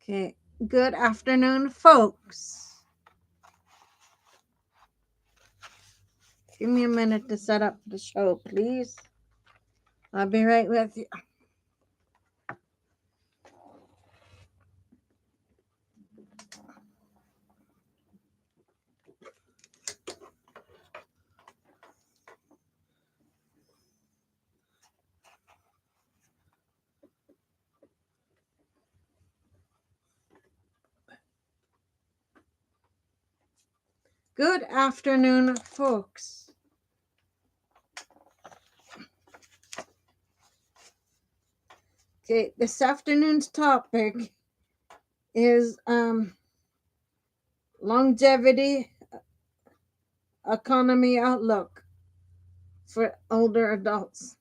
Okay, good afternoon, folks. Give me a minute to set up the show, please. I'll be right with you. Good afternoon, folks. Okay, this afternoon's topic is longevity economy outlook for older adults.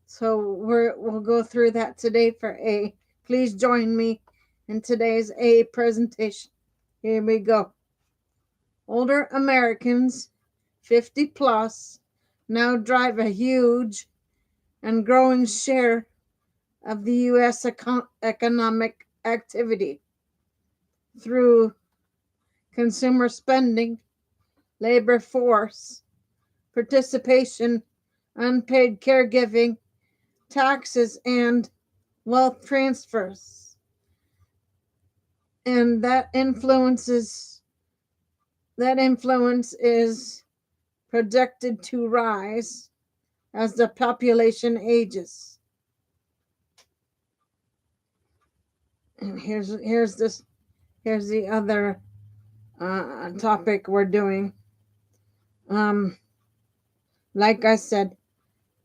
So we'll go through that today for A. Please join me in today's A presentation. Here we go. Older Americans, 50 plus, now drive a huge and growing share of the U.S. economic activity through consumer spending, labor force, participation, unpaid caregiving, taxes, and wealth transfers. And that influence is projected to rise as the population ages. And here's the other topic we're doing. Like I said,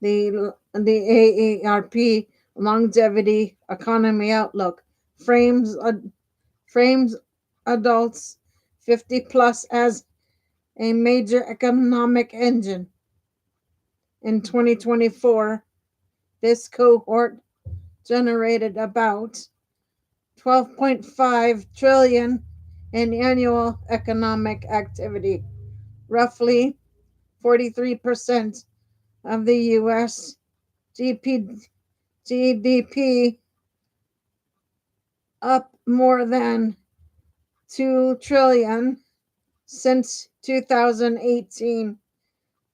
the AARP longevity economy outlook frames adults 50 plus as a major economic engine. In 2024, this cohort generated about 12.5 trillion in annual economic activity, roughly 43% of the US GDP, up more than 2 trillion since 2018.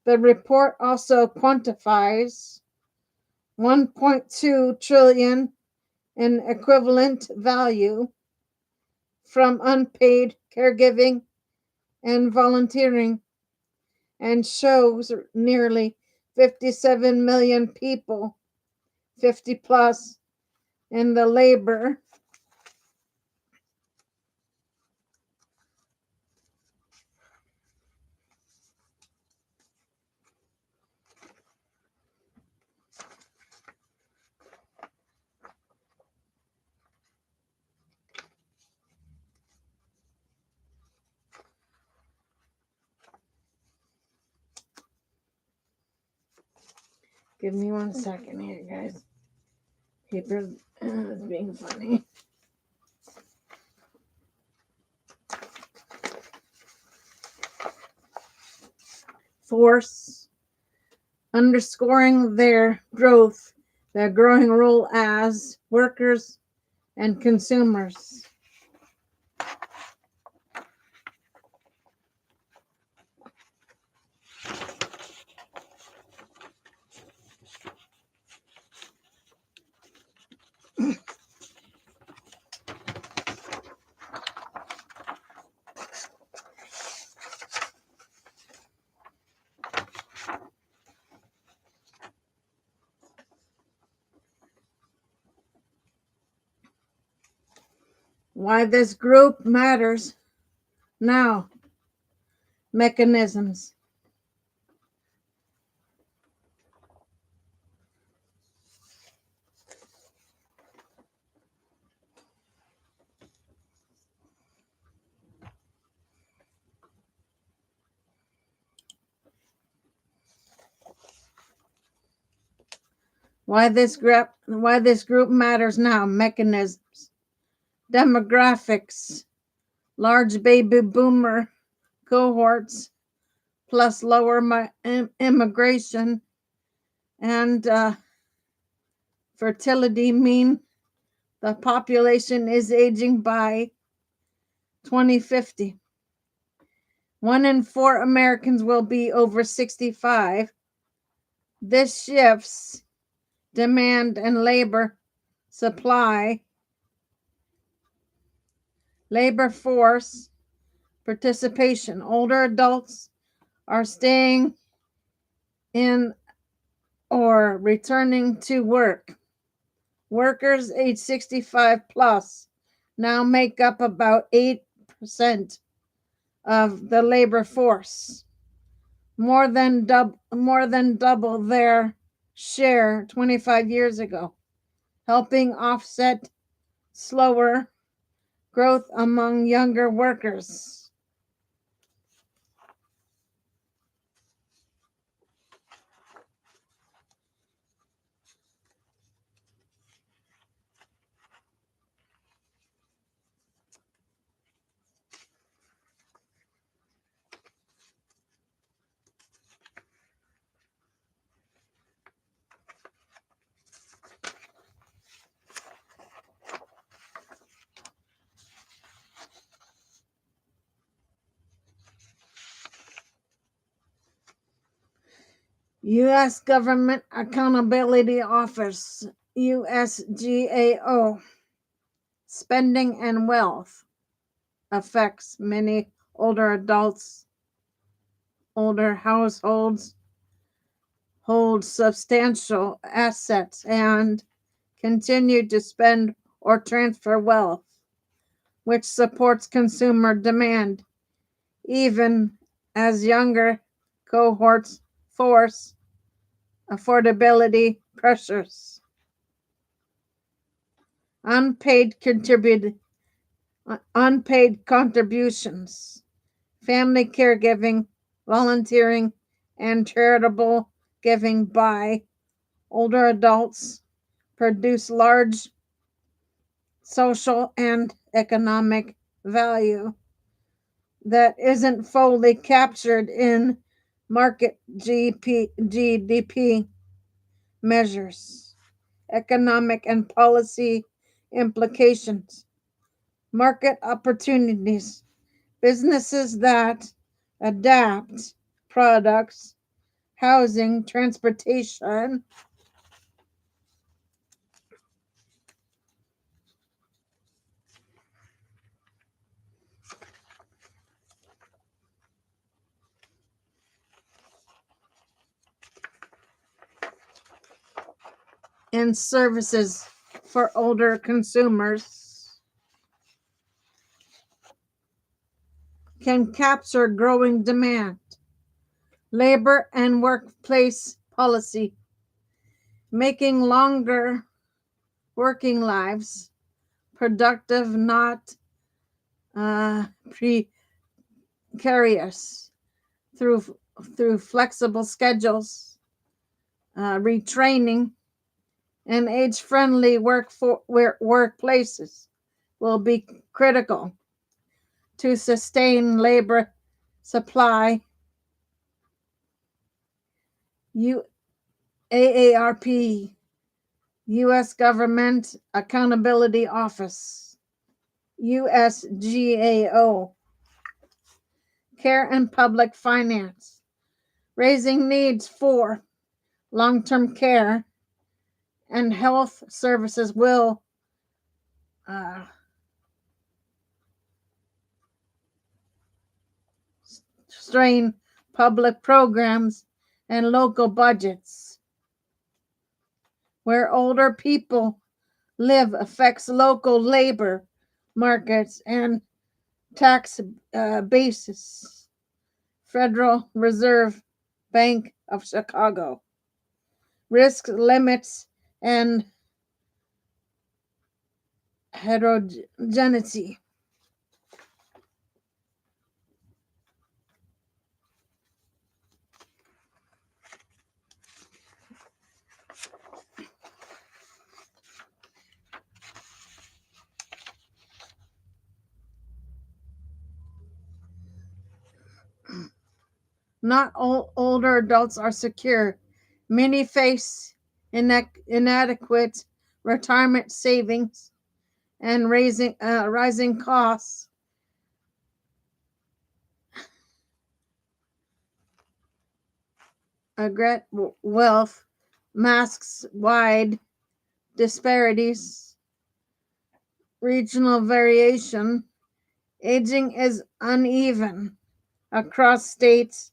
The report also quantifies 1.2 trillion in equivalent value from unpaid caregiving and volunteering, and shows nearly 57 million people 50 plus in the labor Give me 1 second here, guys. Paper is being funny. Force, underscoring their growing role as workers and consumers. Why this group matters now. Mechanisms. Why this group matters now. Mechanisms. Demographics. Large baby boomer cohorts plus lower immigration and fertility mean The population is aging by 2050. 1 in 4 Americans will be over 65. This shifts demand and labor supply, labor force participation. Older adults are staying in or returning to work. Workers age 65 plus now make up about 8% of the labor force, more than double their share 25 years ago, helping offset slower growth among younger workers. U.S. Government Accountability Office, USGAO, spending and wealth affects many older adults. Older households hold substantial assets and continue to spend or transfer wealth, which supports consumer demand, even as younger cohorts force affordability pressures. Unpaid contributions, family caregiving, volunteering, and charitable giving by older adults produce large social and economic value that isn't fully captured in market GDP measures. Economic and policy implications, market opportunities, businesses that adapt products, housing, transportation, and services for older consumers can capture growing demand. Labor and workplace policy, making longer working lives productive, not precarious, through flexible schedules, retraining, and age-friendly workplaces will be critical to sustain labor supply. AARP, U.S. Government Accountability Office, USGAO, care and public finance, raising needs for long-term care and health services will strain public programs and local budgets. Where older people live affects local labor markets and tax bases. Federal Reserve Bank of Chicago, risk limits and heterogeneity. Not all older adults are secure. Many face inadequate retirement savings, and rising costs. Great wealth masks wide disparities, regional variation. Aging is uneven across states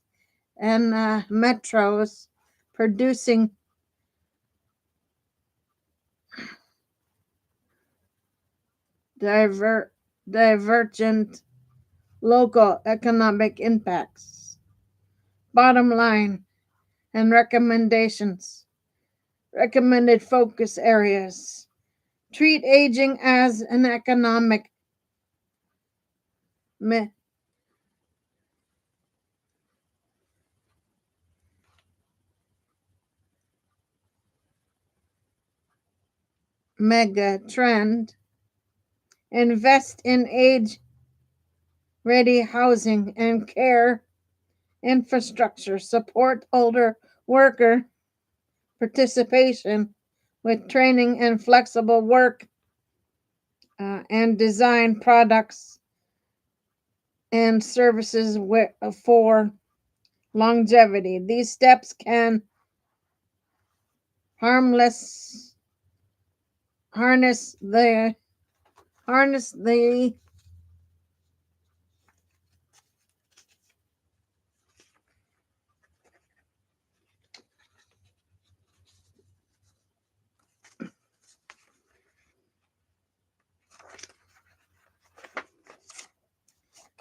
and metros, producing divergent local economic impacts. Bottom line and recommendations. Recommended focus areas. Treat aging as an economic mega trend. Invest in age ready housing and care infrastructure. Support older worker participation with training and flexible work and design products and services for longevity. These steps can harness the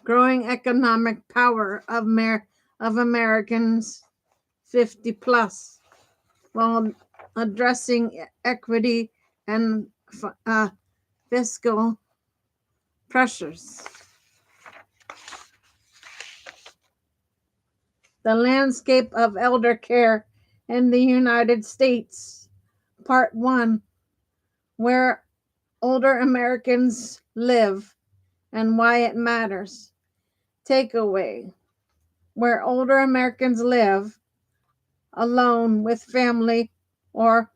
growing economic power of Americans 50 plus while addressing equity and fiscal pressures. The landscape of elder care in the United States. Part 1. Where older Americans live and why it matters. Takeaway. Where older Americans live alone with family or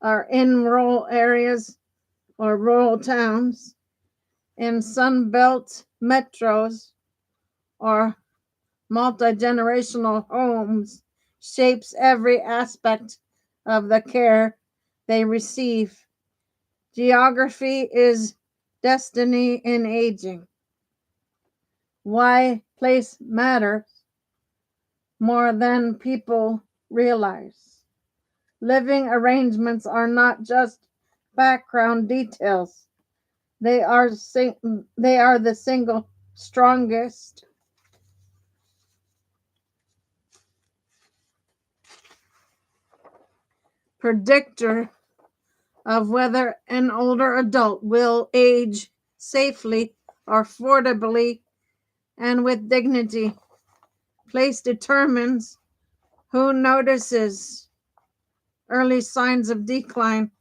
are in rural areas or rural towns, in Sunbelt metros or multi-generational homes shapes every aspect of the care they receive. Geography is destiny in aging. Why place matters more than people realize. Living arrangements are not just background details. They are the single strongest predictor of whether an older adult will age safely or affordably and with dignity. Place determines who notices early signs of decline,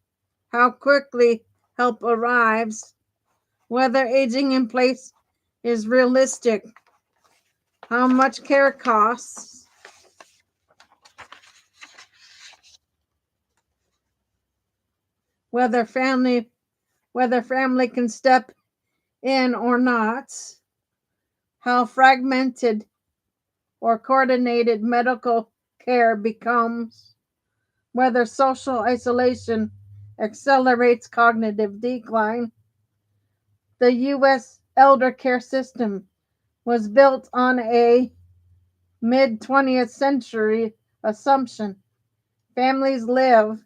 how quickly help arrives, whether aging in place is realistic, how much care costs, whether family can step in or not, how fragmented or coordinated medical care becomes, whether social isolation accelerates cognitive decline. The U.S. elder care system was built on a mid 20th century assumption. Families live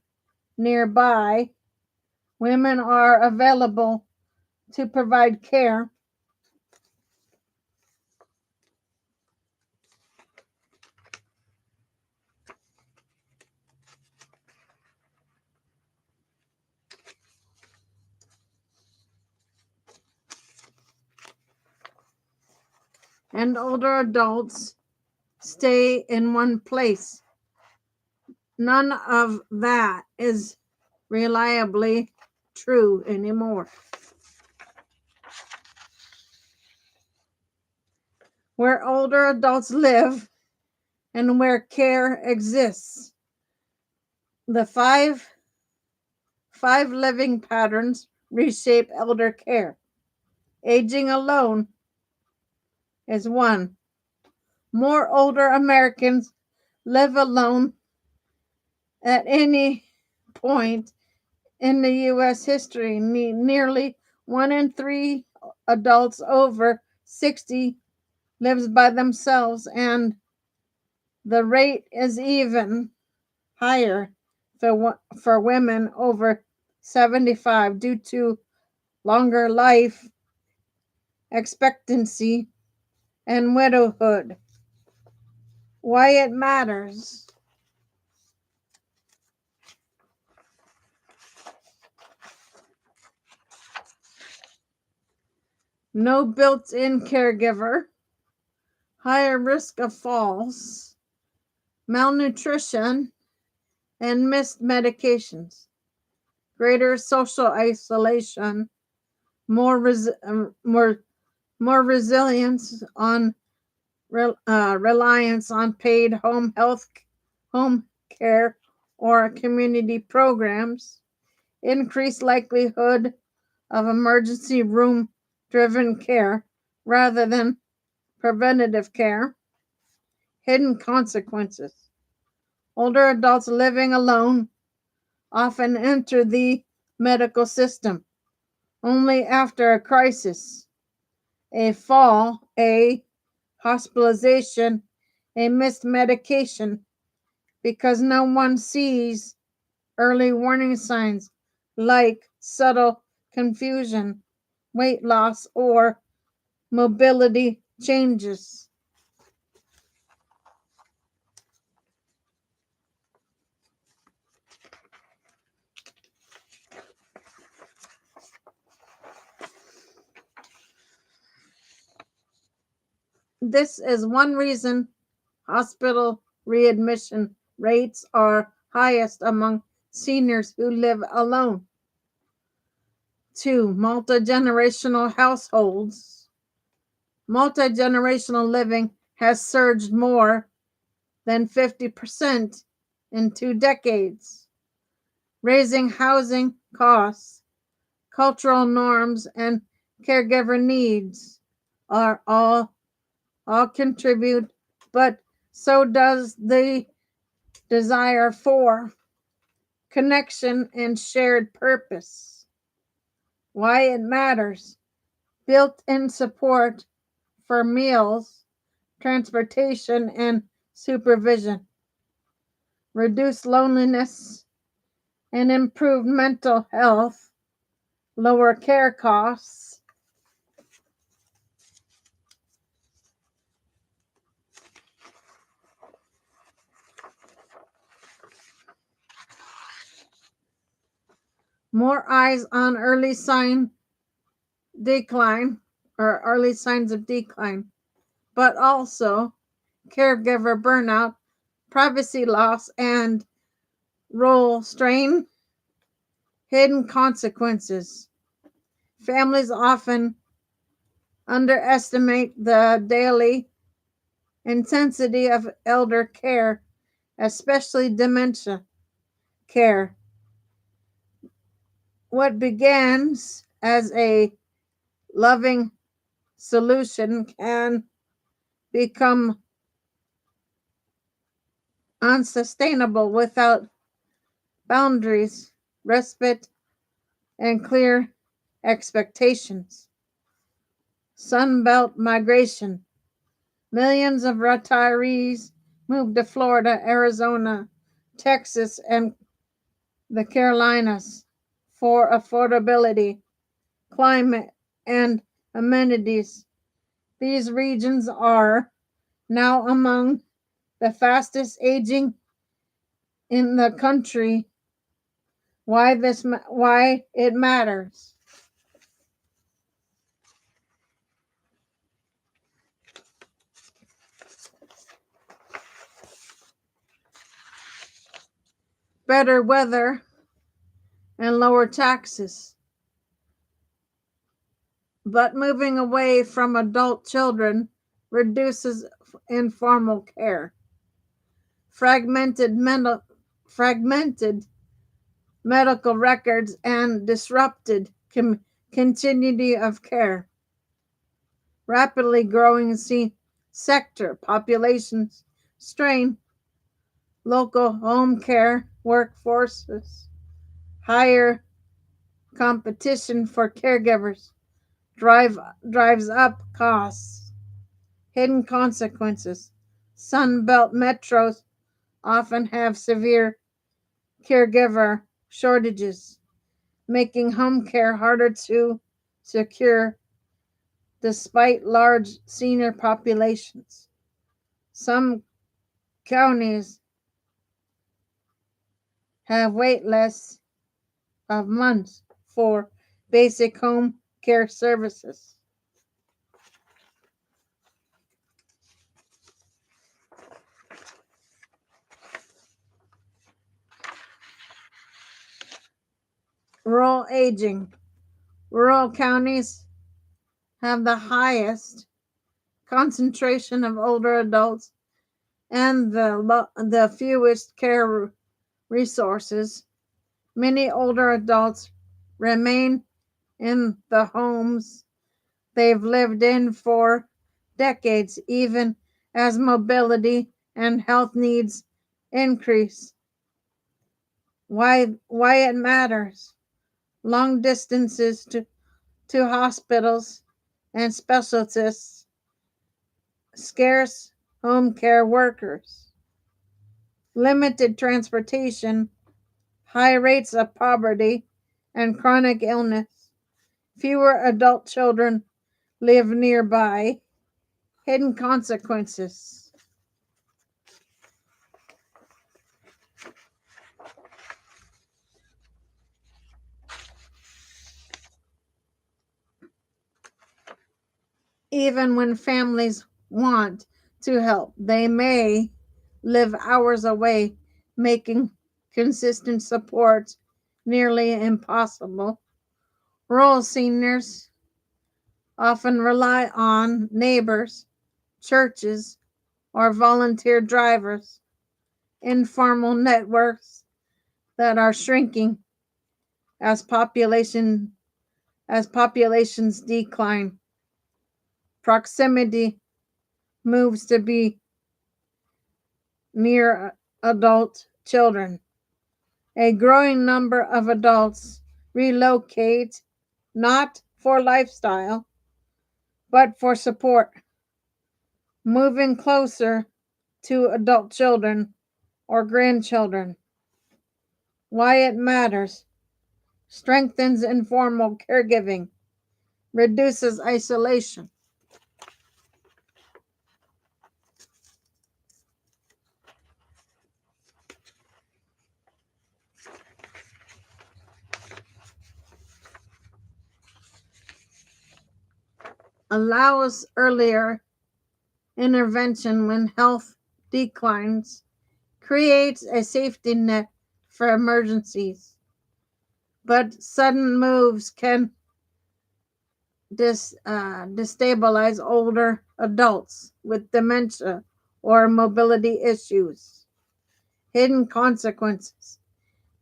nearby, women are available to provide care. And older adults stay in one place. None of that is reliably true anymore. Where older adults live and where care exists. The five living patterns reshape elder care. Aging alone is one. More older Americans live alone at any point in the U.S. history. Nearly 1 in 3 adults over 60 lives by themselves, and the rate is even higher for women over 75 due to longer life expectancy and widowhood. Why it matters. No built-in caregiver, higher risk of falls, malnutrition, and missed medications, greater social isolation, more resilience on reliance on paid home care or community programs, increased likelihood of emergency room driven care rather than preventative care, hidden consequences. Older adults living alone often enter the medical system only after a crisis, a fall, a hospitalization, a missed medication, because no one sees early warning signs like subtle confusion, weight loss, or mobility changes. This is one reason hospital readmission rates are highest among seniors who live alone. 2. Multi-generational households. Multi-generational living has surged more than 50% in 2 decades, raising housing costs, cultural norms, and caregiver needs are all contribute, but so does the desire for connection and shared purpose. Why it matters. Built-in support for meals, transportation, and supervision. Reduce loneliness and improve mental health. Lower care costs. More eyes on early signs of decline, but also caregiver burnout, privacy loss, and role strain, hidden consequences. Families often underestimate the daily intensity of elder care, especially dementia care. What begins as a loving solution can become unsustainable without boundaries, respite, and clear expectations. Sunbelt migration. Millions of retirees moved to Florida, Arizona, Texas, and the Carolinas for affordability, climate, and amenities. These regions are now among the fastest aging in the country. Why it matters. Better weather and lower taxes. But moving away from adult children reduces informal care. Fragmented medical records and disrupted continuity of care. Rapidly growing sector populations strain local home care workforces. Higher competition for caregivers drives up costs. Hidden consequences. Sunbelt metros often have severe caregiver shortages, making home care harder to secure despite large senior populations. Some counties have wait lists of months for basic home care services. Rural aging. Rural counties have the highest concentration of older adults and the fewest care resources. Many older adults remain in the homes they've lived in for decades, even as mobility and health needs increase. Why it matters. Long distances to hospitals and specialists, scarce home care workers, limited transportation, high rates of poverty and chronic illness, fewer adult children live nearby, hidden consequences. Even when families want to help, they may live hours away, making consistent support nearly impossible. Rural seniors often rely on neighbors, churches, or volunteer drivers, informal networks that are shrinking as populations decline. Proximity moves to be near adult children. A growing number of adults relocate not for lifestyle, but for support, moving closer to adult children or grandchildren. Why it matters. Strengthens informal caregiving, reduces isolation, allows earlier intervention when health declines, creates a safety net for emergencies. But sudden moves can destabilize older adults with dementia or mobility issues. Hidden consequences.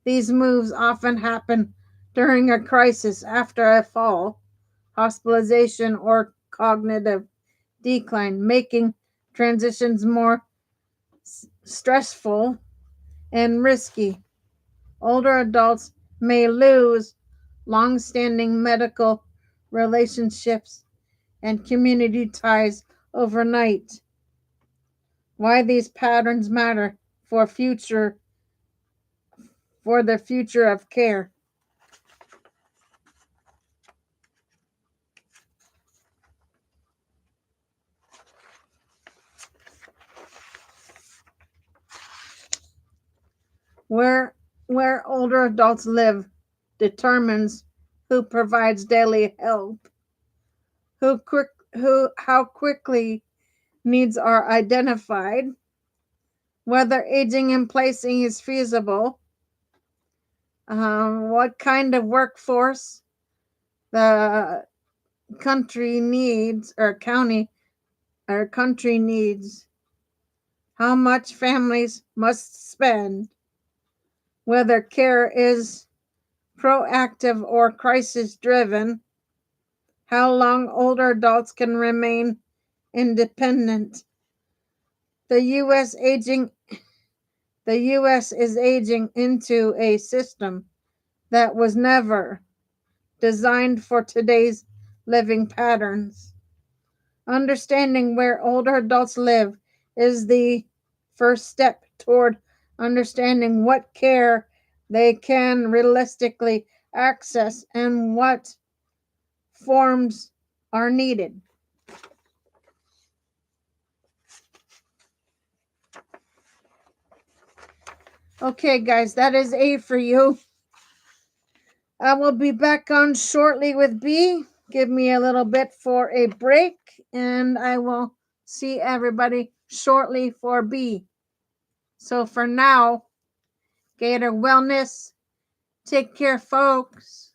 These moves often happen during a crisis after a fall, hospitalization, or cognitive decline, making transitions more stressful and risky. Older adults may lose long standing medical relationships and community ties overnight. Why these patterns matter for the future of care. Where where older adults live determines who provides daily help, who how quickly needs are identified, whether aging in placing is feasible, what kind of workforce the country needs or county or country needs, how much families must spend, whether care is proactive or crisis driven, how long older adults can remain independent. The US is aging into a system that was never designed for today's living patterns. Understanding where older adults live is the first step toward understanding what care they can realistically access and what forms are needed. Okay, guys, that is A for you. I will be back on shortly with B. Give me a little bit for a break, and I will see everybody shortly for B. So for now, Gator Wellness, take care, folks.